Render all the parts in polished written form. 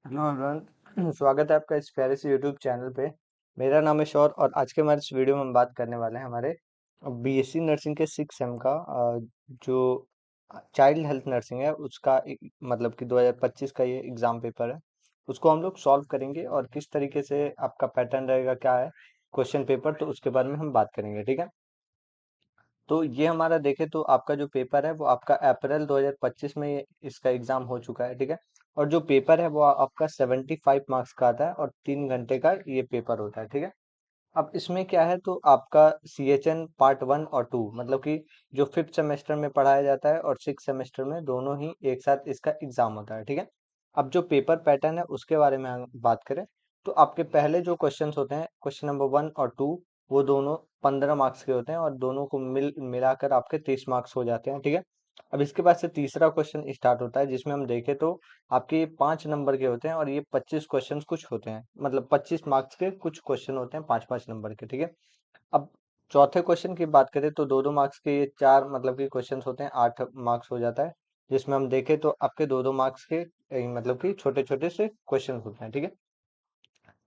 Hello everyone. स्वागत है आपका इस प्यारे से यूट्यूब चैनल पे। मेरा नाम है शौर और आज के हमारे इस वीडियो में हम बात करने वाले हैं हमारे बीएससी नर्सिंग के 6 सेम का जो चाइल्ड हेल्थ नर्सिंग है उसका मतलब कि 2025 का ये एग्जाम पेपर है। उसको हम लोग सॉल्व करेंगे और किस तरीके से आपका पैटर्न रहेगा, क्या है क्वेश्चन पेपर, तो उसके बारे में हम बात करेंगे। ठीक है, तो ये हमारा देखें तो आपका जो पेपर है वो आपका अप्रैल 2025 में इसका एग्जाम हो चुका है। ठीक है, और जो पेपर है वो आपका 75 मार्क्स का आता है और 3 घंटे का ये पेपर होता है। ठीक है, अब इसमें क्या है तो आपका CHN पार्ट 1 और 2 मतलब कि जो 5th सेमेस्टर में पढ़ाया जाता है और 6th सेमेस्टर में दोनों ही एक साथ इसका एग्जाम होता है। ठीक है, अब जो पेपर पैटर्न है उसके बारे में हम बात करें तो आपके पहले जो क्वेश्चंस होते हैं, क्वेश्चन नंबर 1 और 2, वो दोनों 15 मार्क्स के होते हैं और दोनों को मिलाकर आपके 30 मार्क्स हो जाते हैं। ठीक है, अब इसके बाद से तीसरा क्वेश्चन स्टार्ट होता है जिसमें हम देखें तो आपके ये 5 नंबर के होते हैं और ये 25 क्वेश्चन कुछ होते हैं, मतलब 25 मार्क्स के कुछ क्वेश्चन होते हैं 5-5 नंबर के। ठीक है, अब चौथे क्वेश्चन की बात करें तो 2-2 मार्क्स के ये चार मतलब कि क्वेश्चंस होते हैं, 8 मार्क्स हो जाता है, जिसमें हम देखें तो आपके 2-2 मार्क्स के मतलब कि छोटे छोटे से क्वेश्चन होते हैं। ठीक है,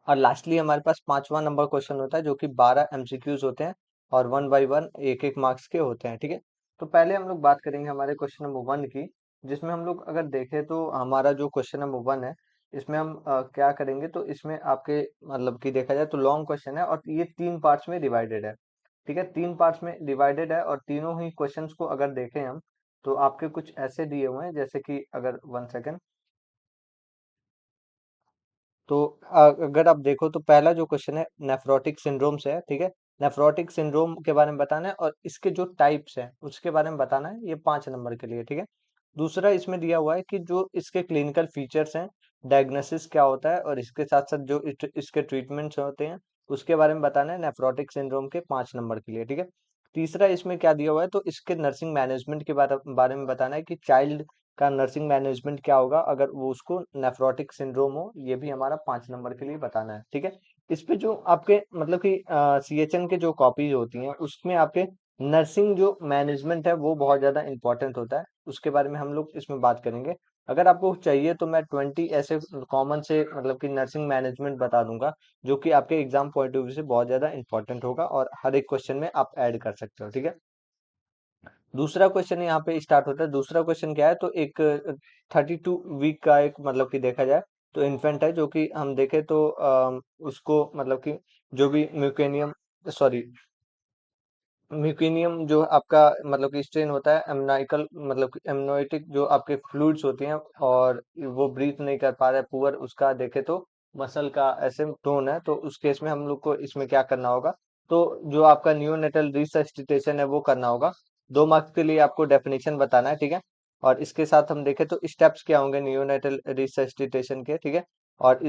और लास्टली हमारे पास 5वां नंबर क्वेश्चन होता है जो कि 12 MCQs होते हैं और 1 बाई 1 एक-एक मार्क्स के होते हैं। ठीक है, तो पहले हम लोग बात करेंगे हमारे क्वेश्चन नंबर 1 की, जिसमें हम लोग अगर देखें तो हमारा जो क्वेश्चन नंबर 1 है इसमें हम क्या करेंगे तो इसमें आपके मतलब कि देखा जाए तो लॉन्ग क्वेश्चन है और ये 3 पार्ट्स में डिवाइडेड है। ठीक है, 3 पार्ट्स में डिवाइडेड है और तीनों ही क्वेश्चंस को अगर देखें हम तो आपके कुछ ऐसे दिए हुए हैं, जैसे कि अगर 1 सेकेंड, तो अगर आप देखो तो पहला जो क्वेश्चन है नेफ्रोटिक सिंड्रोम से है। ठीक है, नेफ्रोटिक सिंड्रोम के बारे में बताना है और इसके जो टाइप्स हैं उसके बारे में बताना है, ये 5 नंबर के लिए। ठीक है, दूसरा इसमें दिया हुआ है कि जो इसके क्लिनिकल फीचर्स हैं, डायग्नोसिस क्या होता है और इसके साथ साथ जो इसके ट्रीटमेंट्स होते हैं उसके बारे में बताना है नेफ्रोटिक सिंड्रोम के 5 नंबर के लिए। ठीक है, तीसरा इसमें क्या दिया हुआ है तो इसके नर्सिंग मैनेजमेंट के बारे में बताना है कि चाइल्ड का नर्सिंग मैनेजमेंट क्या होगा अगर वो उसको नेफ्रोटिक सिंड्रोम हो, ये भी हमारा 5 नंबर के लिए बताना है। ठीक है, इस पे जो आपके मतलब कि CHN के जो कॉपीज होती हैं उसमें आपके नर्सिंग जो मैनेजमेंट है वो बहुत ज्यादा इंपॉर्टेंट होता है, उसके बारे में हम लोग इसमें बात करेंगे। अगर आपको चाहिए तो मैं 20 ऐसे कॉमन से मतलब कि नर्सिंग मैनेजमेंट बता दूंगा जो कि आपके एग्जाम पॉइंट ऑफ व्यू से बहुत ज्यादा इंपॉर्टेंट होगा और हर एक क्वेश्चन में आप ऐड कर सकते हो। ठीक है, दूसरा क्वेश्चन यहाँ पे स्टार्ट होता है। दूसरा क्वेश्चन क्या है तो एक 32 वीक का एक मतलब कि देखा जाए तो इन्फेंट है, जो कि हम देखें तो उसको मतलब कि जो भी म्यूकेनियम सॉरी म्यूकेनियम जो आपका मतलब कि स्ट्रेन होता है, एमनाइकल मतलब कि एमनोइटिक जो आपके फ्लूइड्स होती हैं और वो ब्रीथ नहीं कर पा रहा है पुअर, उसका देखे तो मसल का ऐसे टोन है, तो उस केस में हम लोग को इसमें क्या करना होगा तो जो आपका नियोनेटल रिसस्टिटेशन है वो करना होगा। 2 मार्क्स के लिए आपको डेफिनेशन बताना है। ठीक है, और इसके साथ हम देखें तो स्टेप्स क्या होंगे नियोनेटल रिसस्टिटेशन के। ठीक है, और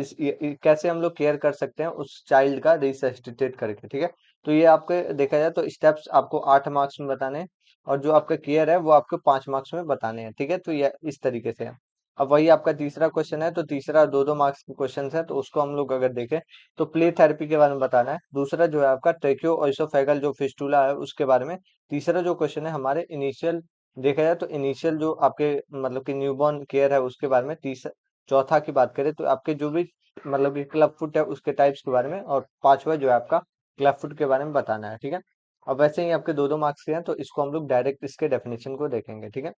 कैसे हम लोग केयर कर सकते हैं उस चाइल्ड का रिसस्टिटेट करके। ठीक है, तो ये आपके देखा जाए तो स्टेप्स आपको 8 मार्क्स में बताने हैं और जो आपका केयर है वो आपको 5 मार्क्स में बताने हैं। ठीक है, तो ये इस तरीके से है। अब वही आपका तीसरा क्वेश्चन है, तो तीसरा 2-2 मार्क्स के क्वेश्चन है, तो उसको हम लोग अगर देखें तो प्ले थेरेपी के बारे में बताना है। दूसरा जो है आपका ट्रेक्यो ओइसोफेगल जो फिस्टूला है उसके बारे में। तीसरा जो क्वेश्चन है हमारे इनिशियल देखा जाए तो इनिशियल जो आपके मतलब कि न्यूबॉर्न केयर है उसके बारे में। तीसरा चौथा की बात करें तो आपके जो भी मतलब कि क्लब फुट है उसके टाइप्स के बारे में, और पांचवा जो है आपका क्लब फुट के बारे में बताना है। ठीक है, अब वैसे ही आपके 2-2 मार्क्स के हैं तो इसको हम लोग डायरेक्ट इसके डेफिनेशन को देखेंगे। ठीक है,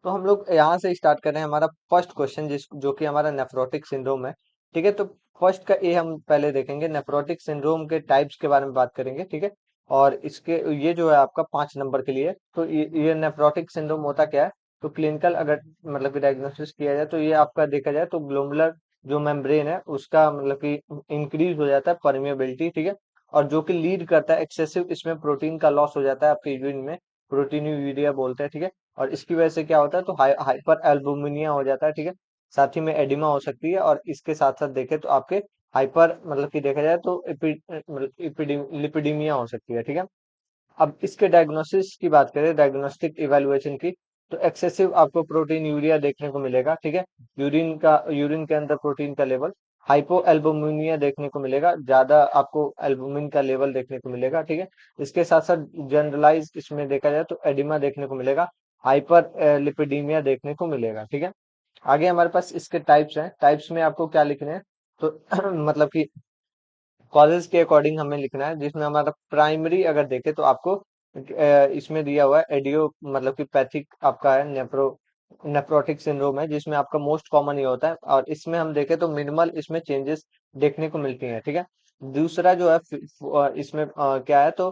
तो हम लोग यहाँ से स्टार्ट कर रहे हैं हमारा फर्स्ट क्वेश्चन जिस जो कि हमारा नेफ्रोटिक सिंड्रोम है। ठीक है, तो फर्स्ट का ए हम पहले देखेंगे, नेफ्रोटिक सिंड्रोम के टाइप्स के बारे में बात करेंगे। ठीक है, और इसके ये जो है आपका 5 नंबर के लिए, तो ये नेफ्रोटिक सिंड्रोम होता क्या है तो क्लिनिकल अगर मतलब कि डायग्नोसिस किया जाए तो ये आपका देखा जाए तो ग्लोमुलर जो मेम्ब्रेन है उसका मतलब कि इंक्रीज हो जाता है परमिएबिलिटी। ठीक है, और जो कि लीड करता है एक्सेसिव इसमें प्रोटीन का लॉस हो जाता है आपके यूरिन में, प्रोटीन्यूरिया बोलते हैं। ठीक है, और इसकी वजह से क्या होता है तो हाइपर एल्बुमिनिया हो जाता है। ठीक है, साथ ही में एडिमा हो सकती है और इसके साथ साथ देखें तो आपके हाइपर मतलब कि देखा जाए तो लिपिडीमिया हो सकती है। ठीक है, अब इसके डायग्नोसिस की बात करें, डायग्नोस्टिक इवैल्यूएशन की, तो एक्सेसिव आपको प्रोटीन यूरिया देखने को मिलेगा। ठीक है, यूरिन के अंदर प्रोटीन का लेवल, हाइपो एल्बुमिनिया देखने को मिलेगा, ज्यादा आपको एल्बुमिन का लेवल देखने को मिलेगा। ठीक है, इसके साथ साथ जनरलाइज इसमें देखा जाए तो एडिमा देखने को मिलेगा, हाइपर लिपिडीमिया देखने को मिलेगा। ठीक है, आगे हमारे पास इसके टाइप्स हैं। टाइप्स में आपको क्या लिखने हैं, तो मतलब कि कॉलेज के अकॉर्डिंग हमें लिखना है, जिसमें हमारा प्राइमरी अगर देखें तो आपको इसमें दिया हुआ है एडियो, मतलब कि पैथिक आपका है, नेफ्रोटिक सिंड्रोम है, जिसमें आपका मोस्ट कॉमन ये होता है। और इसमें हम देखें तो मिनिमल इसमें चेंजेस देखने को मिलती हैं, ठीक है। दूसरा जो है इसमें क्या है, तो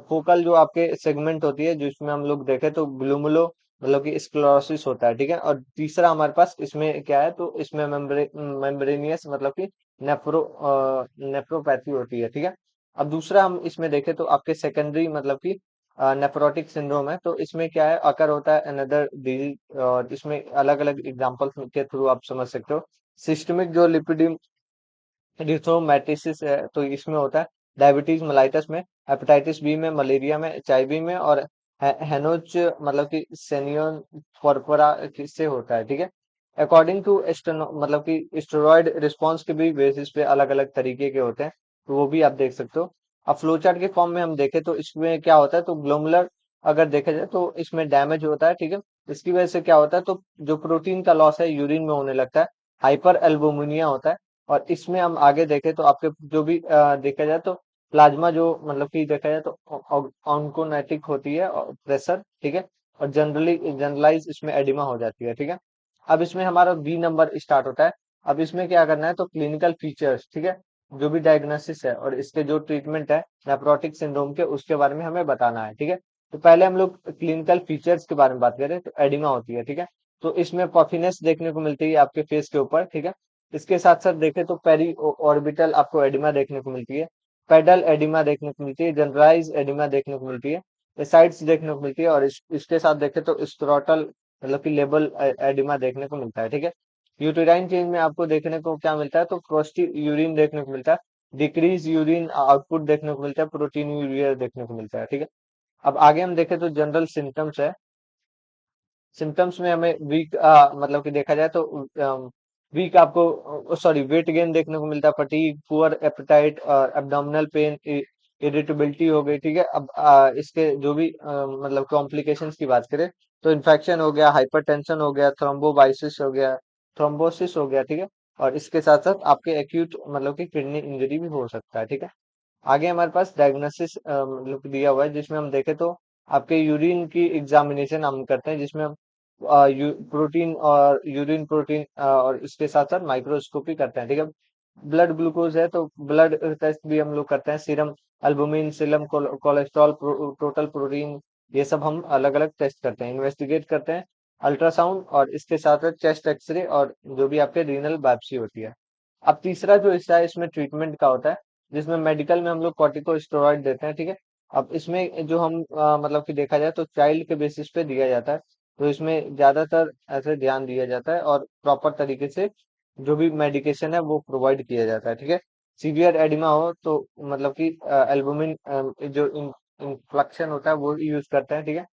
फोकल जो आपके सेगमेंट होती है, जिसमें हम लोग देखें तो ग्लूमुलो मतलब कि स्क्लेरोसिस होता है, ठीक है। और तीसरा हमारे पास इसमें क्या है, तो इसमें मेम्ब्रेनियस मतलब कि नेफ्रोपैथी होती है, ठीक है। अब दूसरा हम इसमें देखें तो आपके सेकेंडरी मतलब कि नेफ्रोटिक सिंड्रोम है, तो इसमें क्या है, अकर होता है अनदर डिजीज, और इसमें अलग अलग एग्जांपल्स के थ्रू आप समझ सकते हो। सिस्टमिक जो लिपिड इरिथ्रोमैटिसिस है, तो इसमें होता है डायबिटीज मेलाइटस में, हेपेटाइटिस बी में, मलेरिया में, एचआईवी में, और हेनोच मतलब कि सेनियन फॉरपरा किससे होता है, ठीक है। अकॉर्डिंग टू मतलब कि स्टेरॉइड रिस्पॉन्स के भी बेसिस पे अलग अलग तरीके के होते हैं, तो वो भी आप देख सकते हो। अब फ्लो चार्ट के फॉर्म में हम देखें तो इसमें क्या होता है, तो ग्लोमुलर अगर देखा जाए तो इसमें डैमेज होता है, ठीक है। इसकी वजह से क्या होता है, तो जो प्रोटीन का लॉस है यूरिन में होने लगता है, हाइपर एल्बुमिनिया होता है। और इसमें हम आगे देखें तो आपके जो भी देखा जाए तो प्लाज्मा जो मतलब कि देखा जाए तो ऑन्कोनेटिक होती है, और प्रेशर, ठीक है। और जनरलाइज इसमें एडिमा हो जाती है, ठीक है। अब इसमें हमारा बी नंबर स्टार्ट होता है। अब इसमें क्या करना है, तो क्लिनिकल फीचर्स, ठीक है, जो भी डायग्नोसिस है और इसके जो ट्रीटमेंट है नेफ्रोटिक सिंड्रोम के, उसके बारे में हमें बताना है, ठीक है। तो पहले हम लोग क्लिनिकल फीचर्स के बारे में बात करें तो एडिमा होती है, ठीक है। तो इसमें पफिनेस देखने को मिलती है आपके फेस के ऊपर, ठीक है। इसके साथ साथ देखें तो पेरी ऑर्बिटल आपको एडिमा देखने को मिलती है, पेडल एडिमा देखने को मिलती है, जनरलाइज एडिमा देखने को मिलती है, साइड्स देखने को मिलती है, और इसके साथ देखें तो स्क्रोटल मतलब कि लेबल एडिमा देखने को मिलता है, ठीक है। यूटेराइन चेंज में आपको देखने को क्या मिलता है, तो फ्रोस्टी यूरिन देखने को मिलता है, डिक्रीज यूरिन आउटपुट देखने को मिलता है, प्रोटीन यूरिया देखने को मिलता है, ठीक है। अब आगे हम देखें तो जनरल सिम्टम्स है। सिम्टम्स में हमें वीक मतलब कि देखा जाए तो वीक आपको सॉरी वेट गेन देखने को मिलता है, fatigue, poor appetite, abdominal pain, irritability हो गई, ठीक है। अब इसके जो भी मतलब कॉम्प्लिकेशंस की बात करें तो इन्फेक्शन हो गया, हाइपरटेंशन हो गया, थ्रोम्बोबाइसिस हो गया, थ्रोम्बोसिस हो गया, ठीक है। और इसके साथ साथ आपके एक्यूट मतलब कि किडनी इंजरी भी हो सकता है, ठीक है। आगे हमारे पास डायग्नोसिस मतलब कि दिया हुआ है, जिसमें हम देखें तो आपके यूरिन की एग्जामिनेशन हम करते हैं, जिसमें हम प्रोटीन और यूरिन प्रोटीन और इसके साथ साथ माइक्रोस्कोपी करते हैं, ठीक है। ब्लड ग्लूकोज है तो ब्लड टेस्ट भी हम लोग करते हैं, serum albumin, serum cholesterol, total protein, ये सब हम अलग अलग टेस्ट करते हैं, इन्वेस्टिगेट करते हैं, अल्ट्रासाउंड, और इसके साथ साथ चेस्ट एक्सरे, और जो भी आपके रीनल बायोप्सी होती है। अब तीसरा जो हिस्सा है इसमें ट्रीटमेंट का होता है, जिसमें मेडिकल में हम लोग कॉर्टिकोस्टेरॉइड देते हैं, ठीक है। अब इसमें जो हम मतलब कि देखा जाए तो चाइल्ड के बेसिस पे दिया जाता है, तो इसमें ज्यादातर ऐसे ध्यान दिया जाता है, और प्रॉपर तरीके से जो भी मेडिकेशन है वो प्रोवाइड किया जाता है, ठीक है। सीवियर एडिमा हो तो मतलब कि एल्बुमिन जो इन्फ्लेक्शन होता है वो यूज करते हैं, ठीक है।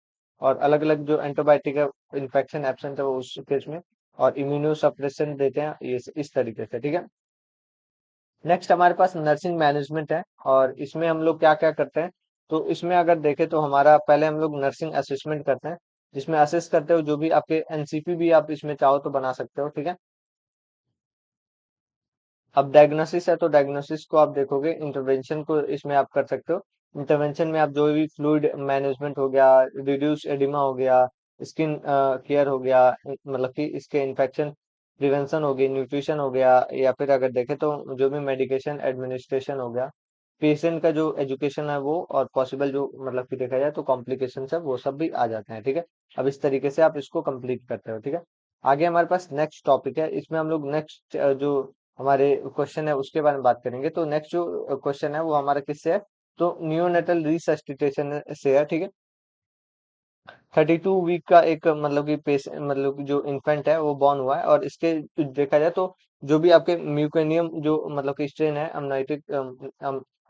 और अलग अलग जो एंटीबायोटिक है, इन्फेक्शन एब्सेंट है वो उस केस में, और इम्यूनो सप्रेशन देते हैं, ये इस तरीके से, ठीक है। नेक्स्ट हमारे पास नर्सिंग मैनेजमेंट है, और इसमें हम लोग क्या क्या करते हैं, तो इसमें अगर देखें तो हमारा पहले हम लोग नर्सिंग असेसमेंट करते हैं, जिसमें असेस करते हो जो भी आपके एनसीपी भी आप इसमें चाहो तो बना सकते हो, ठीक है। अब डायग्नोसिस है तो डायग्नोसिस को आप देखोगे, इंटरवेंशन को इसमें आप कर सकते हो। इंटरवेंशन में आप जो भी फ्लूइड मैनेजमेंट हो गया, रिड्यूस एडिमा हो गया, स्किन केयर हो गया, मतलब कि इसके इन्फेक्शन प्रिवेंशन हो गई, न्यूट्रिशन हो गया, या फिर अगर देखें तो जो भी मेडिकेशन एडमिनिस्ट्रेशन हो गया, पेशेंट का जो एजुकेशन है वो, और पॉसिबल जो मतलब कि देखा जाए तो कॉम्प्लिकेशन है वो सब भी आ जाते हैं, ठीक है। अब इस तरीके से आप इसको कंप्लीट करते हो, ठीक है। आगे हमारे पास नेक्स्ट टॉपिक है, इसमें हम लोग नेक्स्ट जो हमारे क्वेश्चन है उसके बारे में बात करेंगे। तो नेक्स्ट जो क्वेश्चन है वो हमारा किससे है, तो नियोनेटल रिसस्टिटेशन से है, ठीक है। 32 वीक का एक मतलब कि पेशेंट मतलब कि जो इन्फेंट है वो बॉर्न हुआ है, और इसके देखा जाए तो जो भी आपके म्यूकेनियम जो मतलब कि स्ट्रेन है,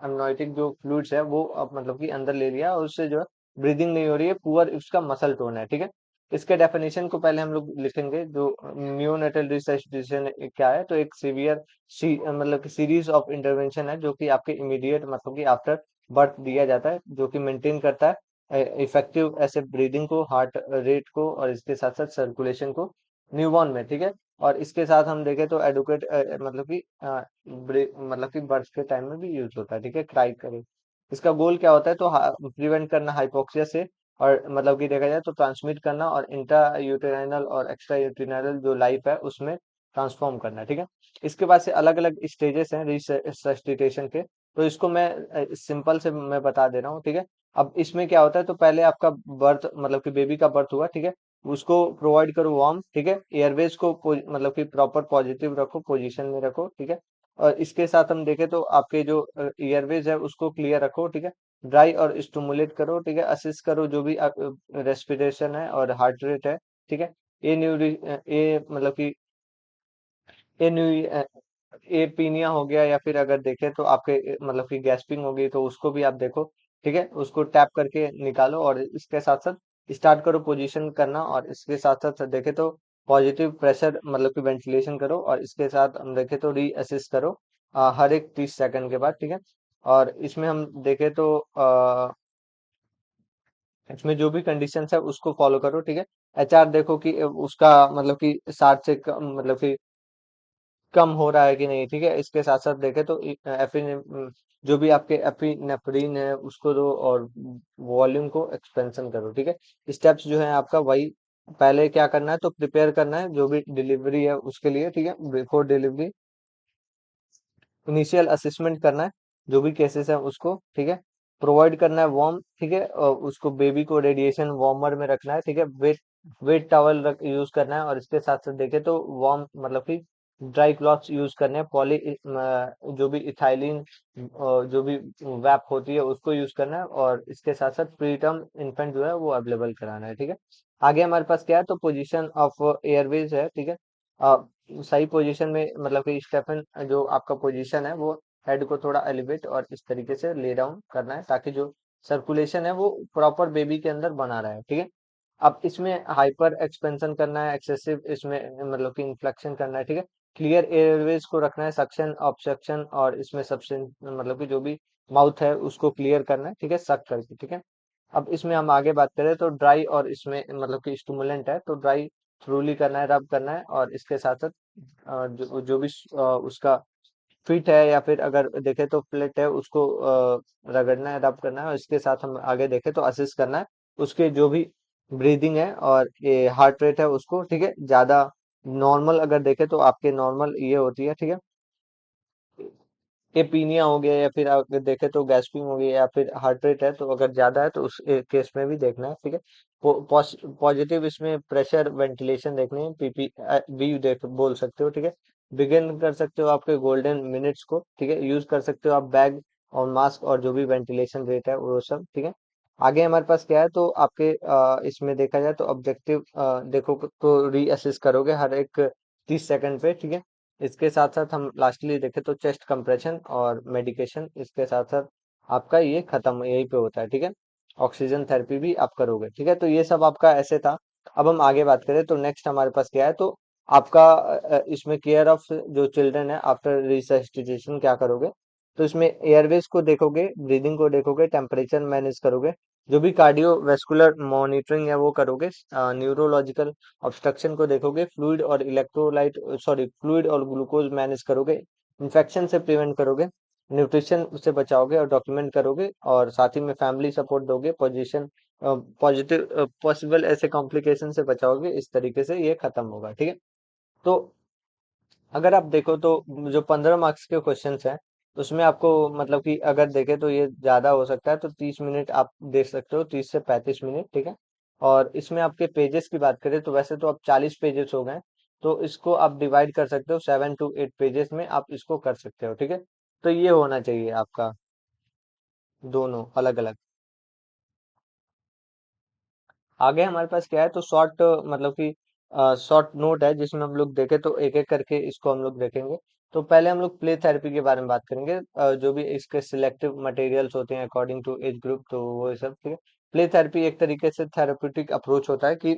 अमनाइटिक जो फ्लूइड्स है वो अब मतलब कि अंदर ले लिया, और उससे जो है ब्रीदिंग नहीं हो रही है, पुअर उसका मसल टोन है, ठीक है। इसके डेफिनेशन को पहले हम लोग लिखेंगे, जो नियोनेटल रिसस्टिटेशन क्या है, तो एक सीवियर मतलब कि सीरीज ऑफ इंटरवेंशन है, जो कि आपके इमीडिएट मतलब कि आफ्टर बर्थ दिया जाता है, जो कि मेंटेन करता है इफेक्टिव ऐसे ब्रीदिंग को, हार्ट रेट को, और इसके साथ साथ सर्कुलेशन को, न्यूबॉर्न में, ठीक है। और इसके साथ हम देखें तो एडुकेट मतलब कि मतलब कि बर्थ के टाइम में भी यूज होता है, ठीक है, क्राई करे। इसका गोल क्या होता है, तो प्रिवेंट करना हाइपोक्सिया से, और मतलब कि देखा जाए तो ट्रांसमिट करना, और इंट्रा यूटेराइनल और एक्स्ट्रा यूटेराइनल जो लाइफ है उसमें ट्रांसफॉर्म करना, ठीक है। इसके बाद से अलग अलग स्टेजेस हैं रिसस्टिटेशन के, तो इसको मैं सिंपल से मैं बता दे रहा हूँ, ठीक है। अब इसमें क्या होता है, तो पहले आपका बर्थ मतलब कि बेबी का बर्थ हुआ, ठीक है। उसको प्रोवाइड करो वार्म, ठीक है। एयरवेज को मतलब कि प्रॉपर पॉजिटिव रखो, पोजीशन में रखो, ठीक है। और इसके साथ हम देखें तो आपके जो एयरवेज है उसको क्लियर रखो, ठीक है। ड्राई और स्टिमुलेट करो, ठीक है। असिस्ट करो जो भी रेस्पिरेशन है और हार्ट रेट है, ठीक है। ये मतलब कि ये न्यू ये पीनिया हो गया, या फिर अगर देखें तो आपके मतलब कि गैस्पिंग हो गई, तो उसको भी आप देखो, ठीक है। उसको टैप करके निकालो, और इसके साथ साथ स्टार्ट करो पोजीशन करना, और इसके साथ साथ देखें तो पॉजिटिव प्रेशर मतलब कि वेंटिलेशन करो, और इसके साथ हम देखें तो री असिस्ट करो हर एक 30 सेकंड के बाद, ठीक है। और इसमें हम देखें तो इसमें जो भी कंडीशन है उसको फॉलो करो, ठीक है। एचआर देखो कि उसका मतलब कि 60 से कम मतलब कि कम हो रहा है कि नहीं, ठीक है। इसके साथ साथ देखें तो एफिन जो भी आपके एपिनेफ्रिन है उसको दो, और वॉल्यूम को एक्सपेंशन करो, ठीक है। स्टेप्स जो है आपका वही, पहले क्या करना है, तो प्रिपेयर करना है जो भी डिलीवरी है उसके लिए, ठीक है। बिफोर डिलीवरी इनिशियल असेसमेंट करना है जो भी केसेस है उसको, ठीक है। प्रोवाइड करना है वार्म, ठीक है। और उसको बेबी को रेडिएशन वार्मर में रखना है, ठीक है। वेट वेट टॉवल यूज करना है, और इसके साथ साथ देखे तो वार्म मतलब कि ड्राई क्लॉथ्स यूज करने हैं। जो भी इथाइलिन जो भी वैप होती है उसको यूज करना है, और इसके साथ साथ प्री टर्म इन्फेंट जो है वो अवेलेबल कराना है, ठीक है। आगे हमारे पास क्या है, तो पोजीशन ऑफ एयरवेज है, ठीक है। सही पोजीशन में मतलब कि स्टेफन जो आपका पोजीशन है वो हेड को थोड़ा एलिवेट और इस तरीके से ले डाउन करना है, ताकि जो सर्कुलेशन है वो प्रॉपर बेबी के अंदर बना रहे, ठीक है। अब इसमें हाइपर एक्सपेंशन करना है, एक्सेसिव इसमें मतलब कि इन्फ्लेक्शन करना है, ठीक है। क्लियर एयरवेज को रखना है, सक्शन ऑब्स्ट्रक्शन, और इसमें सबसे मतलब कि जो भी माउथ है उसको क्लियर करना है, ठीक है, सक करके, ठीक है। अब इसमें हम आगे बात करें तो ड्राई, और इसमें मतलब कि स्टिमुलेंट है तो ड्राई थ्रूली करना है, रब करना है, और इसके साथ साथ जो भी उसका फिट है, या फिर अगर देखे तो फ्लेट है उसको रगड़ना है, रब करना है, और इसके साथ हम आगे देखे तो असिस्ट करना है उसके जो भी ब्रीदिंग है और ये हार्ट रेट है उसको, ठीक है। ज्यादा नॉर्मल अगर देखे तो आपके नॉर्मल ये होती है, ठीक है। एपीनिया हो गया, या फिर अगर देखे तो गैस्पिंग हो गया, या फिर हार्ट रेट है, तो अगर ज्यादा है तो उस केस में भी देखना है, ठीक है। पॉजिटिव इसमें प्रेशर वेंटिलेशन देखनी है, पीपी भी देख बोल सकते हो, ठीक है। बिगिन कर सकते हो आपके गोल्डन मिनट्स को, ठीक है। यूज कर सकते हो आप बैग और मास्क, और जो भी वेंटिलेशन रेट है वो सब, ठीक है। आगे हमारे पास क्या है, तो आपके इसमें देखा जाए तो ऑब्जेक्टिव देखो तो रीअसेस करोगे हर एक 30 सेकंड पे, ठीक है। इसके साथ साथ हम लास्टली देखें तो चेस्ट कंप्रेशन और मेडिकेशन, इसके साथ साथ आपका ये खत्म यहीं पे होता है, ठीक है। ऑक्सीजन थेरेपी भी आप करोगे, ठीक है। तो ये सब आपका ऐसे था। अब हम आगे बात करें तो नेक्स्ट हमारे पास क्या है, तो आपका इसमें केयर ऑफ जो चिल्ड्रन है आफ्टर रिसस्टिटेशन क्या करोगे, तो इसमें एयरवेज को देखोगे, ब्रीदिंग को देखोगे, टेम्परेचर मैनेज करोगे, जो भी कार्डियोवेस्कुलर मॉनिटरिंग है वो करोगे, न्यूरोलॉजिकल ऑब्स्ट्रक्शन को देखोगे, फ्लूइड और इलेक्ट्रोलाइट सॉरी फ्लूइड और ग्लूकोज मैनेज करोगे, इन्फेक्शन से प्रिवेंट करोगे, न्यूट्रिशन से बचाओगे और डॉक्यूमेंट करोगे, और साथ ही में फैमिली सपोर्ट दोगे, पोजीशन पॉजिटिव पॉसिबल ऐसे कॉम्प्लिकेशन से बचाओगे। इस तरीके से ये खत्म होगा, ठीक है। तो अगर आप देखो तो जो 15 मार्क्स के क्वेश्चंस हैं उसमें आपको मतलब कि अगर देखें तो ये ज्यादा हो सकता है, तो 30 मिनट आप दे सकते हो, 30 से 35 मिनट, ठीक है। और इसमें आपके पेजेस की बात करें तो वैसे तो अब 40 पेजेस हो गए, तो इसको आप डिवाइड कर सकते हो 7 to 8 पेजेस में, आप इसको कर सकते हो, ठीक है। तो ये होना चाहिए आपका दोनों अलग अलग। आगे हमारे पास क्या है, तो शॉर्ट मतलब कि शॉर्ट नोट है जिसमें हम लोग देखें तो एक एक करके इसको हम लोग देखेंगे। तो पहले हम लोग प्ले थेरेपी के बारे में बात करेंगे, जो भी इसके सिलेक्टिव मटेरियल्स होते हैं अकॉर्डिंग टू एज ग्रुप, तो वो सब, ठीक है। प्ले थेरेपी एक तरीके से थेरेप्यूटिक अप्रोच होता है कि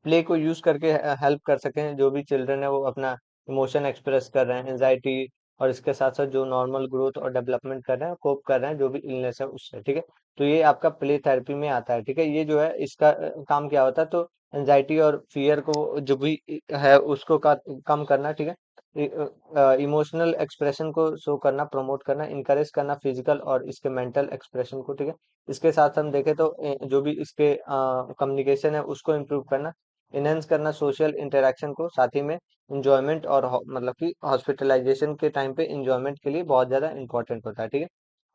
प्ले को यूज करके हेल्प कर सकें जो भी चिल्ड्रन है वो अपना इमोशन एक्सप्रेस कर रहे हैं, एंजाइटी और इसके साथ साथ जो नॉर्मल ग्रोथ और डेवलपमेंट कर रहे हैं, कोप कर रहे हैं जो भी इलनेस है उससे, ठीक है। तो ये आपका प्ले थेरेपी में आता है, ठीक है। ये जो है इसका काम क्या होता है, तो एंजाइटी और फियर को जो भी है उसको कम करना, ठीक है। इमोशनल एक्सप्रेशन को शो करना, प्रमोट करना, इनकरेज करना फिजिकल और इसके मेंटल एक्सप्रेशन को, ठीक है। इसके साथ हम देखें तो जो भी इसके कम्युनिकेशन है उसको इम्प्रूव करना, इनहेंस करना सोशल इंटरेक्शन को, साथ ही में इंजॉयमेंट और मतलब कि हॉस्पिटलाइजेशन के टाइम पे इंजॉयमेंट के लिए बहुत ज्यादा इंपॉर्टेंट होता है, ठीक है।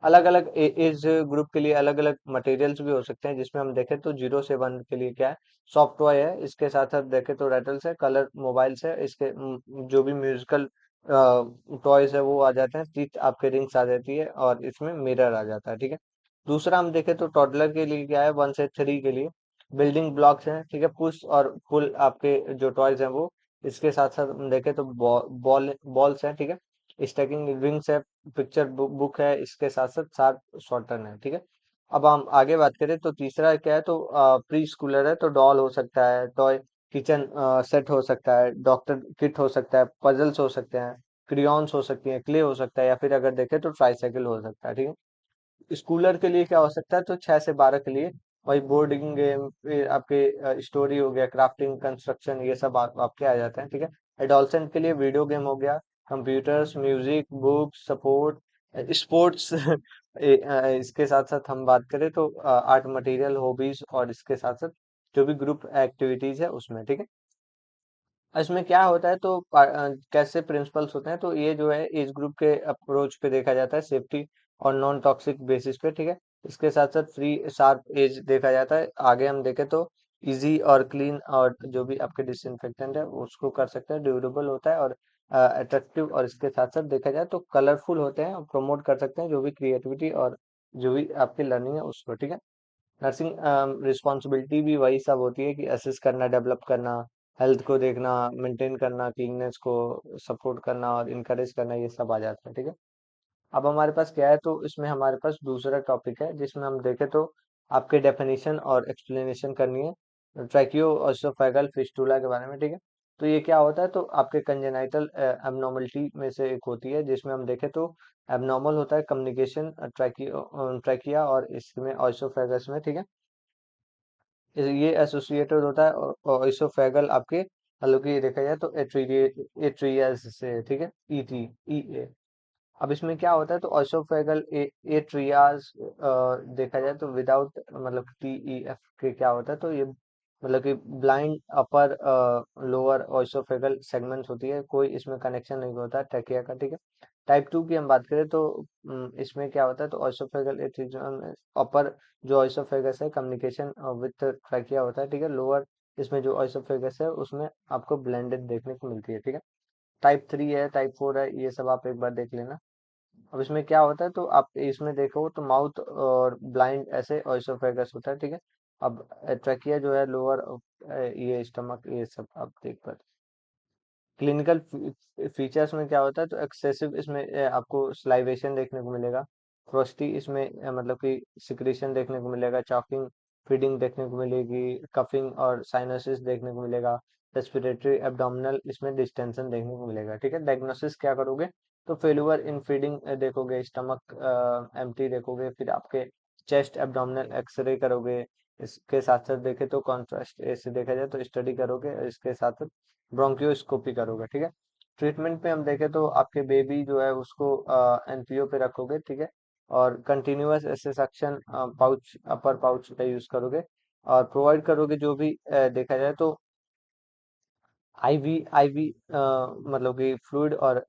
अलग अलग एज ग्रुप के लिए अलग अलग मटेरियल्स भी हो सकते हैं, जिसमें हम देखें तो 0 से 1 के लिए क्या है, सॉफ्ट टॉय है। इसके साथ साथ देखें तो रेटल्स है, कलर मोबाइल्स है, इसके जो भी म्यूजिकल टॉयज है वो आ जाते हैं, टीथ आपके रिंग्स आ जाती है, और इसमें मिरर आ जाता है, ठीक है। दूसरा हम देखें तो टॉडलर के लिए क्या है, 1 से 3 के लिए बिल्डिंग ब्लॉक्स हैं, ठीक है। पुश और पुल आपके जो टॉयज हैं वो, इसके साथ साथ हम देखें तो बॉल्स हैं, ठीक है। स्टैकिंग रिंग्स है, पिक्चर बुक है, इसके साथ साथ शार्प शॉर्टन है, ठीक है। अब हम आगे बात करें तो तीसरा क्या है, तो प्री स्कूलर है, तो डॉल हो सकता है, टॉय किचन सेट हो सकता है, डॉक्टर किट हो सकता है, पजल्स हो सकते हैं, क्रियॉन्स हो सकती हैं, क्ले हो सकता है, या फिर अगर देखें तो ट्राईसाइकिल हो सकता है, ठीक है। स्कूलर के लिए क्या हो सकता है, तो 6 से 12 के लिए वही बोर्डिंग गेम, फिर आपके स्टोरी हो गया, क्राफ्टिंग, कंस्ट्रक्शन, ये सब आपके आ जाते हैं, ठीक है। एडोलसेंट के लिए वीडियो गेम हो गया, computers, music, books, support, sports इसके साथ साथ हम बात करें तो आर्ट मटेरियल, हॉबीज, और इसके साथ साथ जो भी ग्रुप एक्टिविटीज है उसमें, ठीक है। इसमें क्या होता है, तो कैसे प्रिंसिपल्स होते हैं, तो ये जो है एज ग्रुप के अप्रोच पे देखा जाता है, सेफ्टी और नॉन टॉक्सिक बेसिस पे, ठीक है। इसके साथ साथ फ्री शार्प एज देखा जाता है। आगे हम देखें तो इजी और क्लीन, और जो भी आपके डिसइंफेक्टेंट है उसको कर सकते हैं, ड्यूरेबल होता है और अट्रैक्टिव, और इसके साथ साथ देखा जाए तो कलरफुल होते हैं, प्रमोट कर सकते हैं जो भी क्रिएटिविटी और जो भी आपकी लर्निंग है उसको, ठीक है। नर्सिंग रिस्पॉन्सिबिलिटी भी वही सब होती है कि असिस्ट करना, डेवलप करना, हेल्थ को देखना, मेंटेन करना, क्लीननेस को सपोर्ट करना और इनकरेज करना, ये सब आ जाता है, ठीक है। अब हमारे पास क्या है, तो इसमें हमारे पास दूसरा टॉपिक है जिसमें हम देखें तो आपके डेफिनेशन और एक्सप्लेनेशन करनी है, ट्रैकियो ओसोफेगल फिस्टुला के बारे में, ठीक है। तो ये क्या होता है, तो आपके कंजेनाइटल एबनॉर्मलिटी में से एक होती है, जिसमें हम देखें तो एबनॉर्मल होता है कम्युनिकेशन ट्रैकिया और इसमें ओसोफेगस में, ठीक है। ये एसोसिएटेड होता है ओइसोफेगल आपके, मतलब कि देखा जाए तो एट्रियस से, ठीक है, ईटी, ई ए। अब इसमें क्या होता है, तो ओसोफेगल एट्रियाज देखा जाए तो विदाउट मतलब टी ई एफ के क्या होता है, तो ये मतलब कि ब्लाइंड अपर लोअर ओसोफेगल सेगमेंट्स होती है, कोई इसमें कनेक्शन नहीं होता ट्रैकिया का, ठीक है। टाइप 2 की हम बात करें तो इसमें क्या होता है, तो ओसोफेगल एट्रियम अपर जो ओसोफेगस है कम्युनिकेशन विद ट्रैकिया होता है, ठीक है। लोअर इसमें जो ओसोफेगस है उसमें आपको ब्लेंडेड देखने को मिलती है, ठीक है। टाइप 3 है, टाइप 4 है, ये सब आप एक बार देख लेना। अब इसमें क्या होता है, तो आप इसमें देखो तो माउथ और ब्लाइंड ऐसे ओइसोफेगस होता है, ठीक है। अब ट्रैकिया जो है लोअर, ये स्टमक, ये सब आप देख पाते। क्लिनिकल फीचर्स में क्या होता है, तो एक्सेसिव इसमें आपको स्लाइवेशन देखने को मिलेगा, फ्रोस्टी इसमें मतलब कि सिक्रीशन देखने को मिलेगा, चॉकिंग, फीडिंग देखने को मिलेगी, कफिंग और साइनोसिस देखने को मिलेगा, रेस्पिरेटरी एब्डोमिनल इसमें डिस्टेंशन देखने को मिलेगा, ठीक है। डायग्नोसिस क्या करोगे, तो फेलुअर इन फीडिंग देखोगे, स्टमक एम्प्टी देखोगे, फिर आपके चेस्ट एब्डोमिनल एक्सरे करोगे। इसके साथ साथ देखे तो कॉन्ट्रास्ट ऐसे देखा जाए तो स्टडी करोगे, इसके साथ साथ ब्रोंकियोस्कोपी करोगे, ठीक है। ट्रीटमेंट पे हम देखें तो आपके बेबी जो है उसको एनपीओ पे रखोगे, ठीक है। और कंटिन्यूअस ऐसे सक्शन पाउच, अपर पाउच का यूज करोगे, और प्रोवाइड करोगे जो भी देखा जाए तो आईवी आईवी मतलब कि फ्लूइड और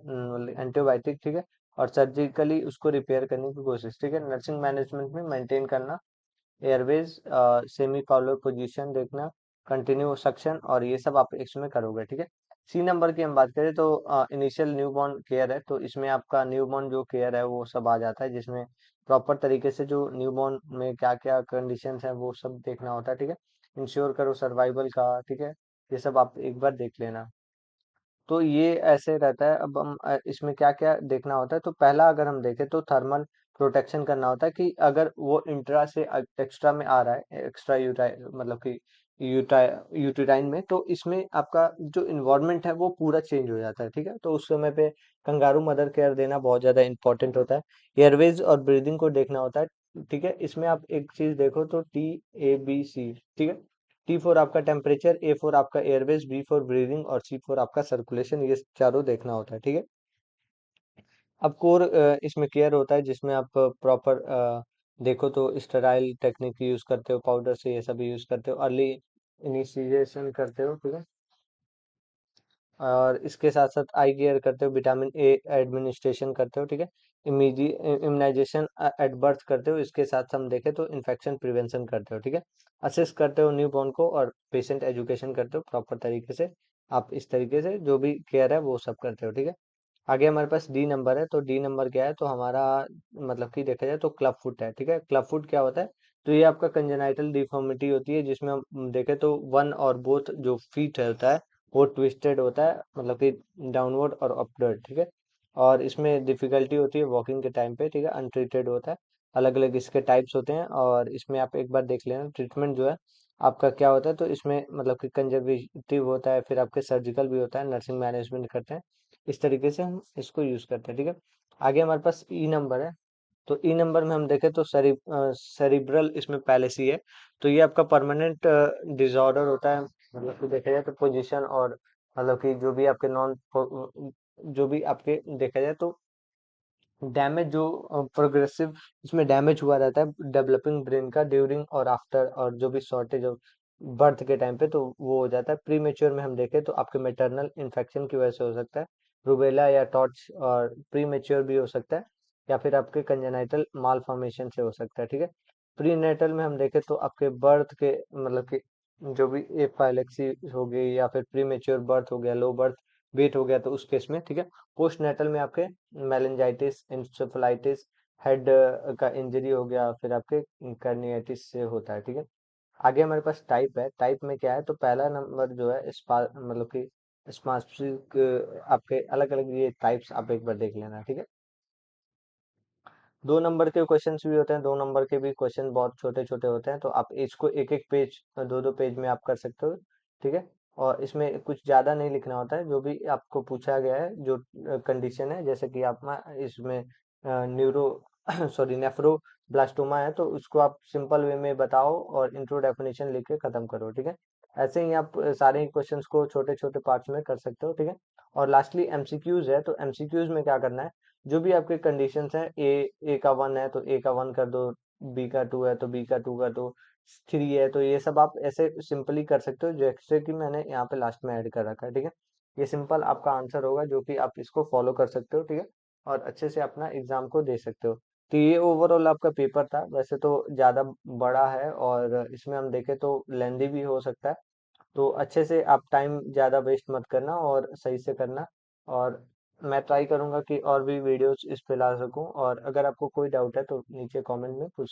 एंटीबायोटिक, ठीक है। और सर्जिकली उसको रिपेयर करने की कोशिश, ठीक है। नर्सिंग मैनेजमेंट में मेंटेन करना एयरवेज, सेमी कॉलर पोजीशन देखना, कंटिन्यू सक्शन, और ये सब आप इसमें करोगे, ठीक है। सी नंबर की हम बात करें तो इनिशियल न्यूबॉर्न केयर है, तो इसमें आपका न्यूबॉर्न जो केयर है वो सब आ जाता है, जिसमें प्रॉपर तरीके से जो न्यूबॉर्न में क्या क्या कंडीशंस हैं वो सब देखना होता है, ठीक है। इंश्योर करो सर्वाइवल का, ठीक है। ये सब आप एक बार देख लेना। तो ये ऐसे रहता है। अब हम इसमें क्या क्या देखना होता है, तो पहला अगर हम देखें तो थर्मल प्रोटेक्शन करना होता है, कि अगर वो इंट्रा से एक्स्ट्रा में आ रहा है, एक्स्ट्रा यूटाइ मतलब कि यूटेराइन में, तो इसमें आपका जो इन्वायरमेंट है वो पूरा चेंज हो जाता है, ठीक है। तो उस समय पे कंगारू मदर केयर देना बहुत ज़्यादा इंपॉर्टेंट होता है। एयरवेज और ब्रीदिंग को देखना होता है, ठीक है। इसमें आप एक चीज़ देखो तो TABC, ठीक है। T फॉर आपका टेम्परेचर, A फॉर आपका एयरवेज, B फॉर ब्रीदिंग और C फॉर आपका सर्कुलेशन, ये चारों देखना होता है, ठीक है। अब कोर इसमें केयर होता है, जिसमें आप प्रॉपर देखो तो स्टेराइल टेक्निक यूज करते हो, पाउडर से ये सब यूज करते हो, अर्ली इनिशिएशन करते हो, ठीक है। और इसके साथ साथ आई केयर करते हो, विटामिन ए एडमिनिस्ट्रेशन करते हो, ठीक है। इम्यूनाइजेशन एट बर्थ करते हो, इसके साथ हम देखें तो इन्फेक्शन प्रिवेंशन करते हो, ठीक है। असिस्ट करते हो न्यू बॉर्न को, और पेशेंट एजुकेशन करते हो प्रॉपर तरीके से। आप इस तरीके से जो भी केयर है वो सब करते हो, ठीक है। आगे हमारे पास डी नंबर है, तो डी नंबर क्या है, तो हमारा मतलब कि देखा जाए तो क्लब फुट है, ठीक है। क्लब फुट क्या होता है, तो ये आपका कंजेनाइटल डिफॉर्मिटी होती है, जिसमें हम देखें तो वन और बोथ जो फीट होता है वो ट्विस्टेड होता है, मतलब कि डाउनवर्ड और अपवर्ड, ठीक है। और इसमें डिफिकल्टी होती है वॉकिंग के टाइम पे, ठीक है। अनट्रीटेड होता है। अलग अलग इसके टाइप्स होते हैं, और इसमें आप एक बार देख लेना ट्रीटमेंट जो है आपका क्या होता है। तो इसमें मतलब कि कंजर्वेटिव होता है, फिर आपके सर्जिकल भी होता है, नर्सिंग मैनेजमेंट करते हैं, इस तरीके से हम इसको यूज करते हैं, ठीक है। आगे हमारे पास ई नंबर है, तो ई नंबर में हम देखें तो सेरिब्रल इसमें पैलेसी है। तो ये आपका परमानेंट डिसऑर्डर होता है, मतलब कि देखा जाए तो पोजीशन और मतलब कि जो भी आपके नॉन जो भी आपके देखा जाए तो डैमेज जो प्रोग्रेसिव इसमें डैमेज हुआ रहता है डेवलपिंग ब्रेन का ड्यूरिंग और आफ्टर, और जो भी शॉर्टेज ऑफ बर्थ के टाइम पे तो वो हो जाता है। प्री मेच्योर में हम देखें तो आपके मेटरनल इन्फेक्शन की वजह से हो सकता है, रूबेला या टॉर्च, और प्री मेच्योर भी हो सकता है, या फिर आपके कंजेनाइटल माल फॉर्मेशन से हो सकता है, ठीक है। प्री नेटल में हम देखें तो आपके बर्थ के मतलब कि जो भी एफाइलेक्सी हो गई, या फिर प्री मेच्योर बर्थ हो गया, लो बर्थ वेट हो गया, तो उस केस में, ठीक है। पोस्ट नेटल में आपके मेलेंजाइटिस, इंसेफेलाइटिस, हेड का इंजरी हो गया, फिर आपके कार्नियाटिस से होता है, ठीक है। आगे हमारे पास टाइप है, टाइप में क्या है, तो पहला नंबर जो है मतलब कि स्पास्टिक, आपके अलग अलग ये टाइप्स आप एक बार देख लेना, ठीक है। 2 नंबर के क्वेश्चंस भी होते हैं, 2 नंबर के भी क्वेश्चन बहुत छोटे छोटे होते हैं, तो आप इसको एक एक पेज, दो दो पेज में आप कर सकते हो, ठीक है। और इसमें कुछ ज्यादा नहीं लिखना होता है, जो भी आपको पूछा गया है जो कंडीशन है, जैसे कि आप इसमें न्यूरो सॉरी नेफ्रोब्लास्टोमा है, तो उसको आप सिंपल वे में बताओ और इंट्रो डेफिनेशन लिख के खत्म करो, ठीक है। ऐसे ही आप सारे क्वेश्चंस को छोटे छोटे पार्ट्स में कर सकते हो, ठीक है। और लास्टली एमसीक्यूज है, तो एमसीक्यूज में क्या करना है, जो भी आपके कंडीशंस हैं, ए का 1 है तो ए का 1 कर दो, बी का 2 है तो बी का 2 कर दो, 3 है तो ये सब आप ऐसे सिंपली कर सकते हो, जैसे कि मैंने यहाँ पे लास्ट में ऐड कर रखा है, ठीक है। ये सिंपल आपका आंसर होगा, जो कि आप इसको फॉलो कर सकते हो, ठीक है। और अच्छे से अपना एग्जाम को दे सकते हो। तो ये ओवरऑल आपका पेपर था, वैसे तो ज़्यादा बड़ा है, और इसमें हम देखें तो लेंदी भी हो सकता है, तो अच्छे से आप टाइम ज़्यादा वेस्ट मत करना और सही से करना। और मैं ट्राई करूंगा कि और भी वीडियोस इस पे ला सकूं, और अगर आपको कोई डाउट है तो नीचे कमेंट में पूछ